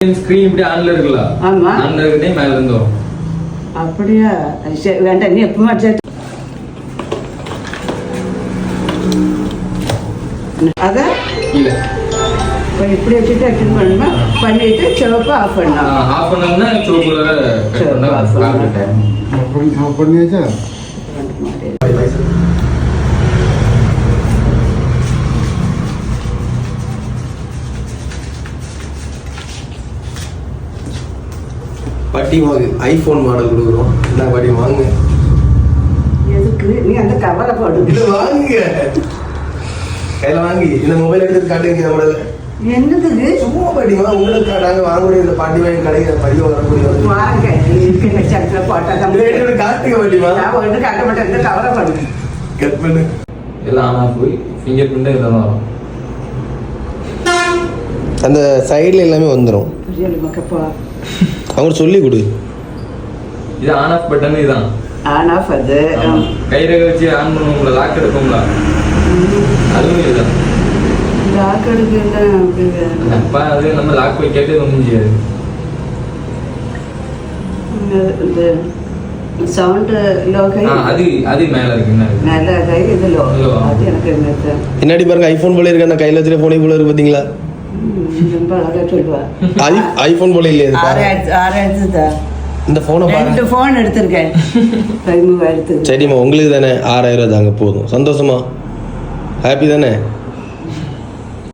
Screen இப்படி ஆன்ல இருக்குல்ல, ஆமா ஆன்ல இருக்கே மேல இருந்து வரும். அப்படியா? சரி வேண்டாம், நீ எப்பவுமே அடிச்சு அதை இல்ல இப்படி வச்சுட்டு அட்டன் பண்ணணுமா? பண்ணிட்டு சிவப்பு ஆஃப் பண்ணலாம். ஆஃப் பண்ணோம்னா சோப்புல கட் பண்ணா ஆஃப் பண்ணியாச்சா? பட்டி வாங்கு, ஐபோன் மாடல் கொடுக்குறோம். என்ன பட்டி வாங்க? எதுக்கு நீ அந்த கவலை போடு? இல்ல வாங்குங்க, கையில வாங்கி இந்த மொபைல் எடுத்து காட்டுங்க. இந்த மாடல் என்னதுக்கு? சும்மா பட்டி வாங்க, உங்களுக்கு காட்டாங்க. வாங்கக்கூடிய இந்த பாட்டி வாங்கி கடைக்கு படி வரக்கூடிய வாங்க இருக்கிற சட்டில் போட்டா தம்பி காட்டுங்க பட்டி வாங்க. நான் வந்து காட்ட மாட்டேன், இந்த கவலை போடு. கட் பண்ணு. எல்லாம் ஆன் ஆஃப் போய் ஃபிங்கர் பிரிண்ட் இதெல்லாம் வரும். அந்த சைடுல எல்லாமே வந்துடும். புரியல மக்கப்பா, அவங்க சொல்லி கொடு. இது ஆன் ஆஃப் பட்டன். இதுதான் ஆன் ஆஃப். அது கைரேகை வச்சு ஆன் பண்ணுவோம்ல, லாக் எடுப்போம்ல, அதுவும் இதுதான். லாக் எடுக்குன்னா அப்ப அது நம்ம லாக் போய் கேட்டு ஒன்றும் செய்யாது. இந்த சவுண்டு லோ கை அது அது மேல இருக்கு. என்ன இருக்கு? நல்ல கை இது லோ. அது எனக்கு என்ன பின்னாடி பாருங்க, ஐபோன் போல இருக்கு. அந்த கையில வச்சுட்டு போனே போல இருக்கு, பாத்தீங்களா? ரொம்ப அழகா சொல்லுவா. ஐபோன் போல இல்லையா இது? பாருங்க. ஆறாயிரத்து இந்த போனை பாருங்க. 2 போன் எடுத்திருக்கேன். 13,000. சரிம்மா, உங்களுக்கு தானே 6,000 தாங்க போதும். சந்தோஷமா? ஹாப்பி தானே?